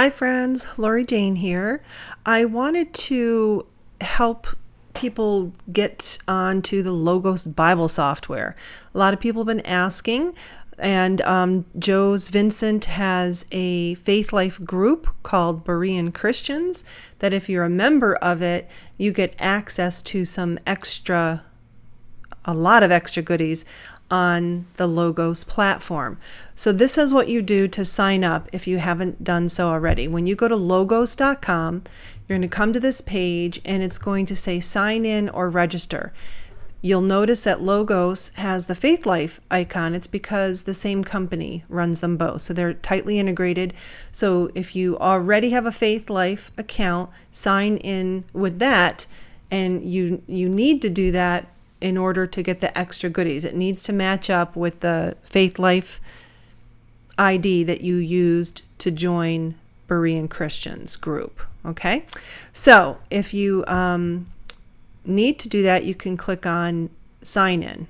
Hi friends, Lori Jane here. I wanted to help people get onto the Logos Bible software. A lot of people have been asking, and Joe's Vincent has a faith life group called Beroean Christians that if you're a member of it, you get access to a lot of extra goodies on the Logos platform. So this is what you do to sign up if you haven't done so already. When you go to logos.com, you're going to come to this page and it's going to say sign in or register. You'll notice that Logos has the Faith Life icon. It's because the same company runs them both. So they're tightly integrated. So if you already have a Faith Life account, sign in with that. And you need to do that in order to get the extra goodies. It needs to match up with the Faith Life ID that you used to join Beroean Christians group. Okay? So if you need to do that, you can click on sign in.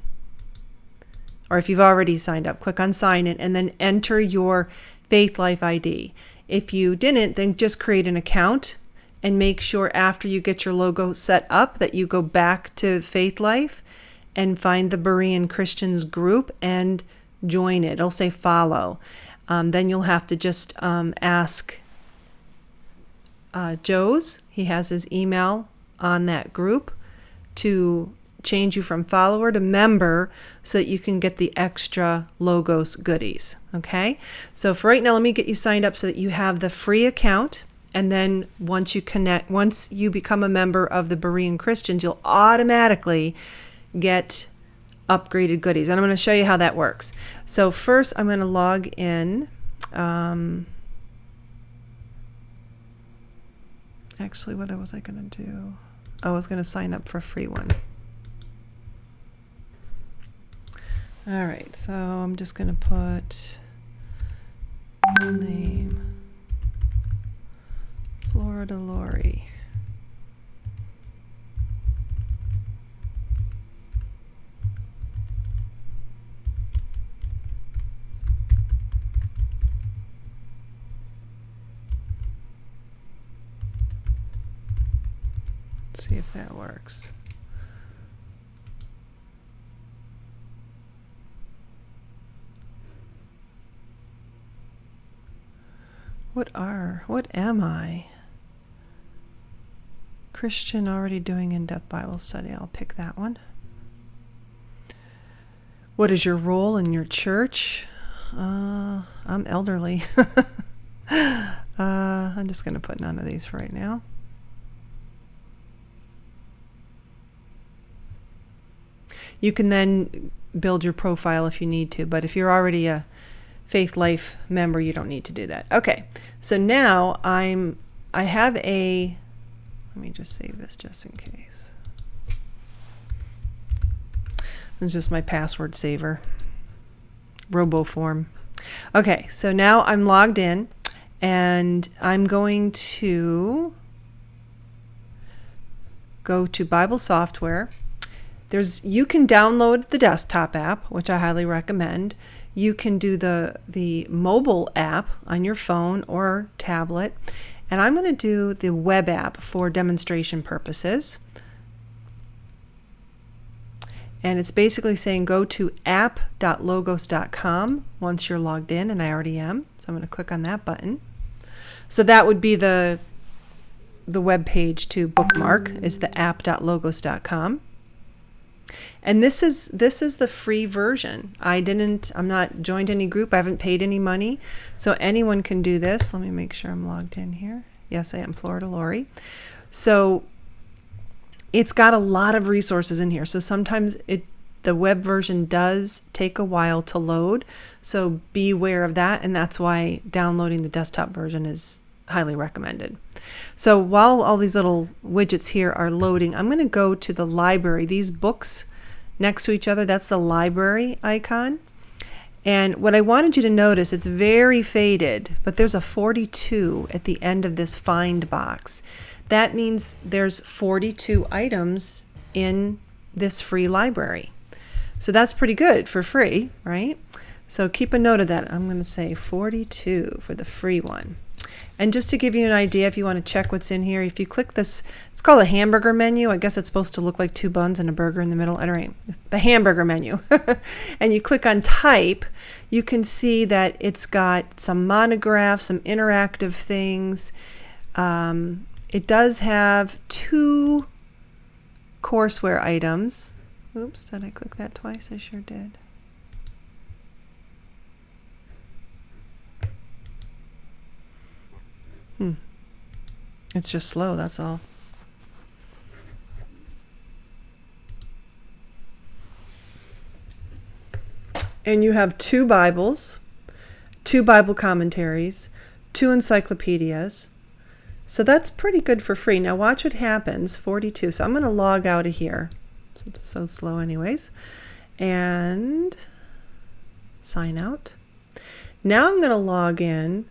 Or if you've already signed up, click on sign in and then enter your Faith Life ID. If you didn't, then just create an account and make sure after you get your logo set up that you go back to Faith Life and find the Beroean Christians group and join it. It'll say follow. Then you'll have to just ask Joe's. He has his email on that group to change you from follower to member so that you can get the extra Logos goodies. Okay? So for right now, let me get you signed up so that you have the free account. And then once you become a member of the Beroean Christians, you'll automatically get upgraded goodies. And I'm going to show you how that works. So first, I'm going to log in. Actually, what was I going to do? I was going to sign up for a free one. All right, so I'm just going to put full name. Florida Lori. Let's see if that works. What am I? Christian already doing in-depth Bible study. I'll pick that one. What is your role in your church? I'm elderly. I'm just going to put none of these for right now. You can then build your profile if you need to, but if you're already a Faith Life member, you don't need to do that. Okay, so now I have a, let me just save this just in case. This is just my password saver, RoboForm. Okay, so now I'm logged in and I'm going to go to Bible software. You can download the desktop app, which I highly recommend. You can do the mobile app on your phone or tablet. And I'm going to do the web app for demonstration purposes. And it's basically saying go to app.logos.com once you're logged in, and I already am. So I'm going to click on that button. So that would be the web page to bookmark is the app.logos.com. And this is the free version. I'm not joined any group. I haven't paid any money. So anyone can do this. Let me make sure I'm logged in here. Yes, I am Florida Lori. So it's got a lot of resources in here. So sometimes the web version does take a while to load. So be aware of that. And that's why downloading the desktop version is highly recommended. So while all these little widgets here are loading, I'm going to go to the library. These books next to each other, that's the library icon. And what I wanted you to notice, it's very faded, but there's a 42 at the end of this find box. That means there's 42 items in this free library. So that's pretty good for free, right? So keep a note of that. I'm going to say 42 for the free one. And just to give you an idea, if you want to check what's in here, if you click this, it's called a hamburger menu. I guess it's supposed to look like 2 buns and a burger in the middle. Anyway, the hamburger menu. And you click on type, you can see that it's got some monographs, some interactive things. It does have 2 courseware items. Oops, did I click that twice? I sure did. It's just slow, that's all. And you have 2 Bibles, 2 Bible commentaries, 2 encyclopedias. So that's pretty good for free. Now watch what happens, 42. So I'm going to log out of here. So it's so slow anyways. And sign out. Now I'm going to log in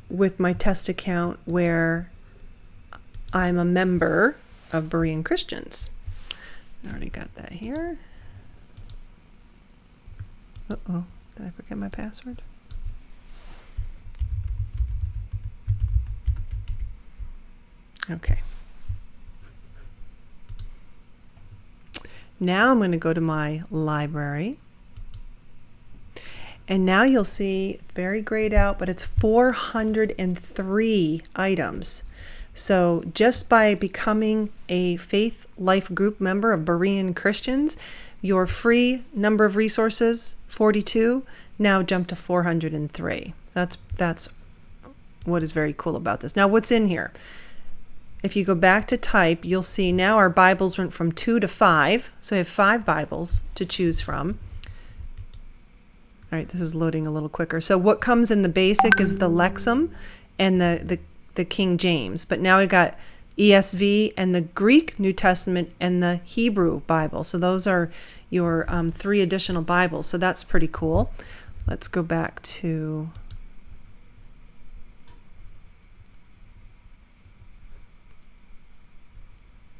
with my test account where I'm a member of Beroean Christians. I already got that here. Uh-oh, did I forget my password? Okay. Now I'm going to go to my library. And now you'll see, very grayed out, but it's 403 items. So just by becoming a Faith Life Group member of Beroean Christians, your free number of resources, 42, now jump to 403. That's what is very cool about this. Now what's in here? If you go back to type, you'll see now our Bibles went from 2 to 5. So I have 5 Bibles to choose from. All right, this is loading a little quicker. So what comes in the basic is the Lexham and the King James. But now we got ESV and the Greek New Testament and the Hebrew Bible. So those are your 3 additional Bibles. So that's pretty cool. Let's go back to...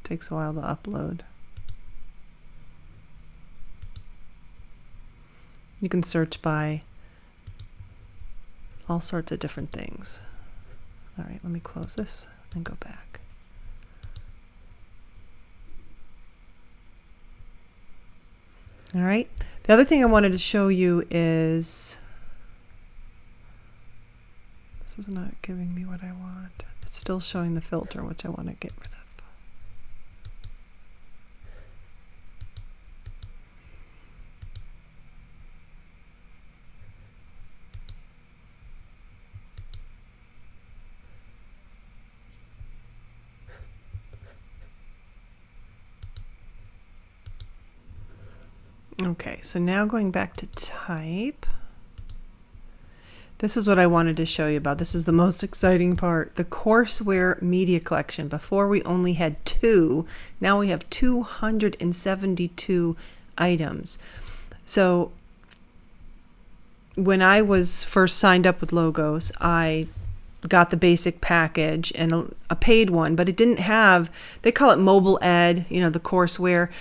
Takes a while to upload. You can search by all sorts of different things. All right, let me close this and go back. All right, the other thing I wanted to show you is, this is not giving me what I want. It's still showing the filter, which I want to get rid of. Okay, so now going back to type, this is what I wanted to show you about. This is the most exciting part, the courseware media collection. Before we only had 2, now we have 272 items. So when I was first signed up with Logos, I got the basic package and a paid one, but it didn't have, they call it mobile ed, you know, the courseware.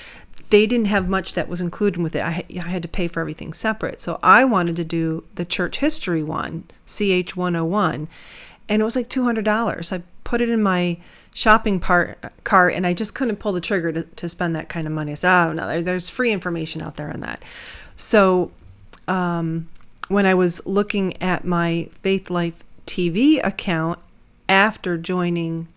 They didn't have much that was included with it. I had to pay for everything separate. So I wanted to do the church history one, CH 101, and it was like $200. I put it in my shopping cart, and I just couldn't pull the trigger to spend that kind of money. I said, oh no, there's free information out there on that. So when I was looking at my Faith Life TV account after joining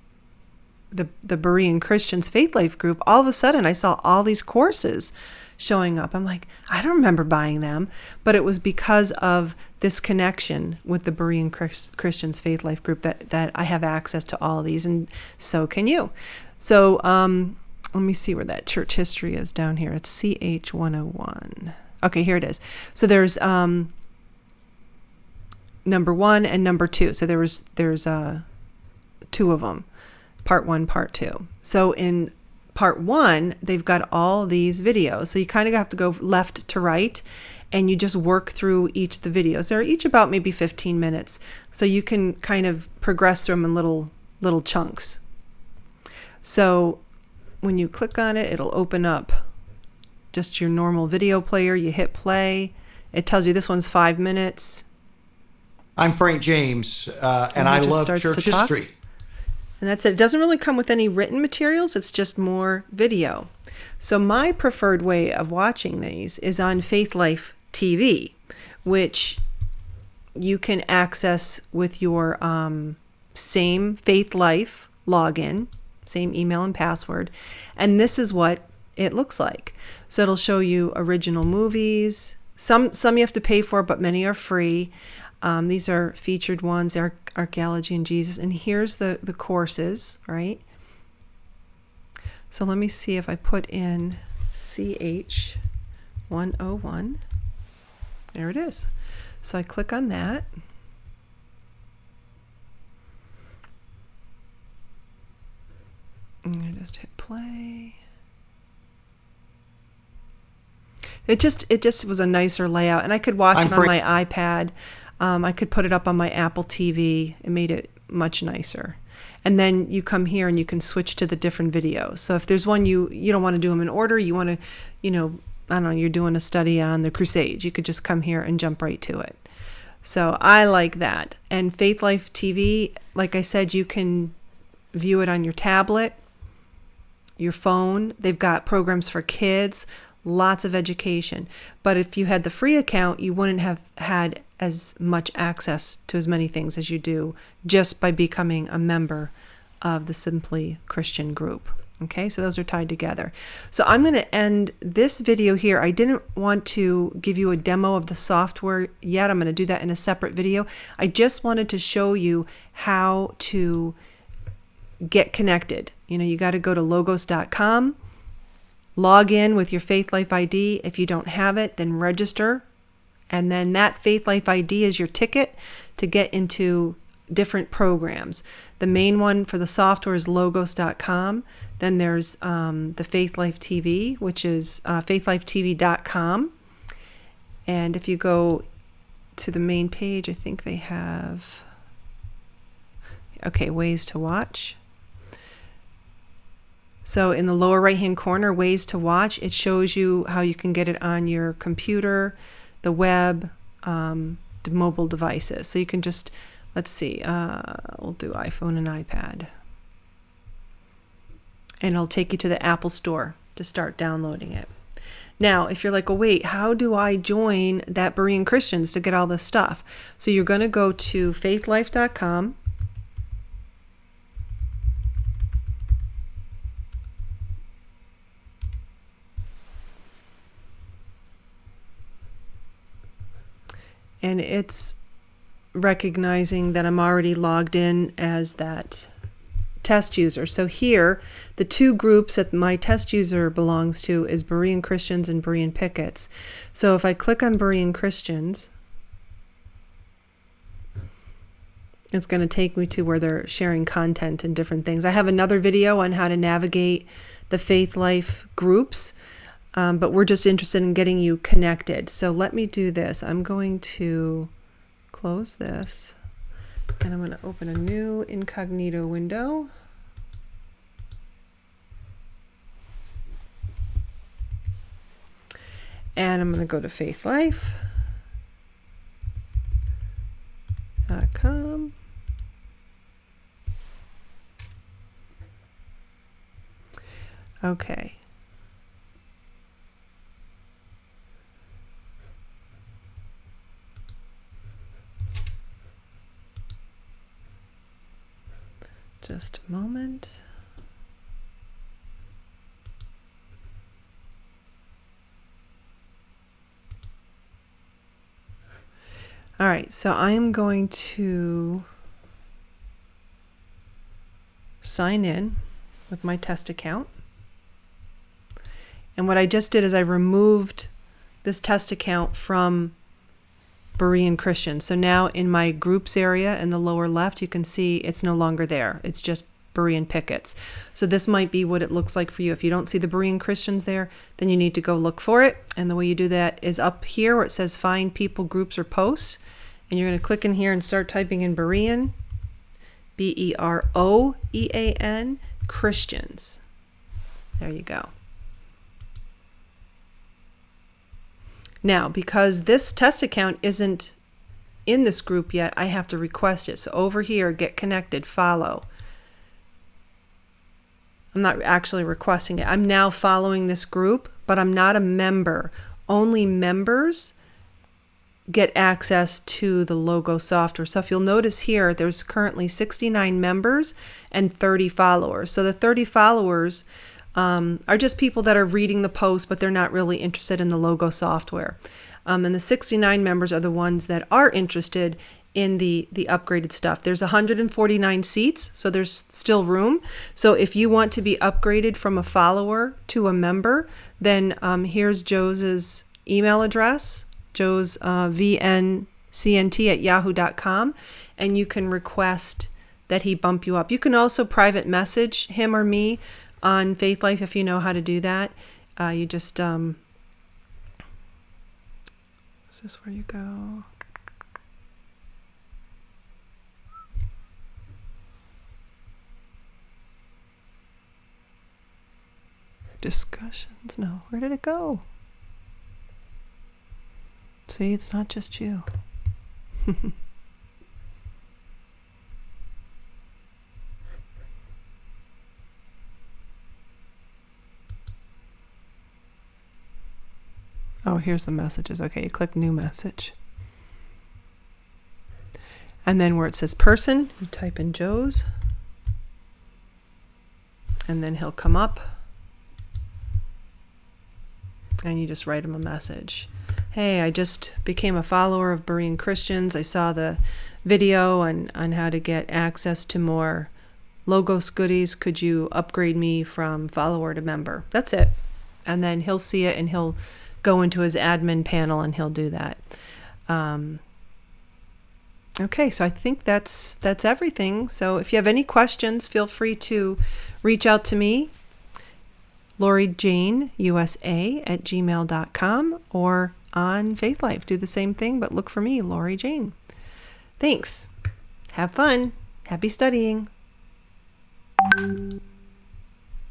the Beroean Christians Faith Life group, all of a sudden I saw all these courses showing up. I'm like, I don't remember buying them, but it was because of this connection with the Beroean Christians Faith Life group that I have access to all of these, and so can you. So let me see where that church history is down here. It's CH 101. Okay, here it is. So there's number 1 and number 2. So there's 2 of them. Part 1, part 2. So in part 1, they've got all these videos. So you kind of have to go left to right, and you just work through each of the videos. They're each about maybe 15 minutes. So you can kind of progress through them in little chunks. So when you click on it, it'll open up just your normal video player. You hit play. It tells you this one's 5 minutes. I'm Frank James, and he I just love starts church to talk. history. And that's it. It doesn't really come with any written materials. It's just more video. So my preferred way of watching these is on Faith Life TV, which you can access with your same Faith Life login, same email and password. And this is what it looks like. So it'll show you original movies. Some you have to pay for, but many are free. These are featured ones, Archaeology and Jesus. And here's the courses, right? So let me see if I put in CH 101. There it is. So I click on that. And I just hit play. It just was a nicer layout, and I could watch it on my iPad. I could put it up on my Apple TV. It made it much nicer. And then you come here and you can switch to the different videos. So if there's one you don't want to do them in order, you want to, I don't know, you're doing a study on the Crusades, you could just come here and jump right to it. So I like that. And Faith Life TV, like I said, you can view it on your tablet, your phone. They've got programs for kids, lots of education. But if you had the free account, you wouldn't have had as much access to as many things as you do just by becoming a member of the Simply Christian group. Okay, so those are tied together. So I'm going to end this video here. I didn't want to give you a demo of the software yet. I'm going to do that in a separate video. I just wanted to show you how to get connected. You got to go to logos.com, log in with your Faith Life ID. If you don't have it, then register. And then that Faith Life ID is your ticket to get into different programs. The main one for the software is logos.com. Then there's the Faith Life TV, which is faithlifetv.com. And if you go to the main page, I think they have, ways to watch. So in the lower right-hand corner, ways to watch, it shows you how you can get it on your computer, the web, the mobile devices. So you can just, let's see, we'll do iPhone and iPad. And it'll take you to the Apple Store to start downloading it. Now, if you're like, well, wait, how do I join that Beroean Christians to get all this stuff? So you're going to go to faithlife.com. And it's recognizing that I'm already logged in as that test user. So here, the two groups that my test user belongs to is Beroean Christians and Berean Pickets. So if I click on Beroean Christians, it's going to take me to where they're sharing content and different things. I have another video on how to navigate the Faith Life groups. But we're just interested in getting you connected. So let me do this. I'm going to close this, and I'm going to open a new incognito window. And I'm going to go to faithlife.com. Okay. Just a moment. All right, so I am going to sign in with my test account. And what I just did is I removed this test account from Beroean Christians. So now in my groups area in the lower left, you can see it's no longer there. It's just Berean Pickets. So this might be what it looks like for you. If you don't see the Beroean Christians there, then you need to go look for it. And the way you do that is up here where it says find people, groups, or posts. And you're going to click in here and start typing in Berean, Beroean, Christians. There you go. Now, because this test account isn't in this group yet, I have to request it. So over here, get connected, follow. I'm not actually requesting it. I'm now following this group, but I'm not a member. Only members get access to the logo software. So if you'll notice here, there's currently 69 members and 30 followers. So the 30 followers are just people that are reading the post, but they're not really interested in the logo software. And the 69 members are the ones that are interested in the upgraded stuff. There's 149 seats, so there's still room. So if you want to be upgraded from a follower to a member, then here's Joe's email address, Joe's vncnt@yahoo.com, and you can request that he bump you up. You can also private message him or me on Faith Life if you know how to do that. You just, is this where you go? Discussions, no, where did it go? See, it's not just you. Oh, here's the messages. Okay, you click new message. And then where it says person, you type in Joe's. And then he'll come up. And you just write him a message. Hey, I just became a follower of Beroean Christians. I saw the video on how to get access to more Logos goodies. Could you upgrade me from follower to member? That's it. And then he'll see it and he'll go into his admin panel and he'll do that. Okay, so I think that's everything. So if you have any questions, feel free to reach out to me, LoriJaneUSA@gmail.com, or on Faith Life. Do the same thing, but look for me, Lori Jane. Thanks. Have fun. Happy studying.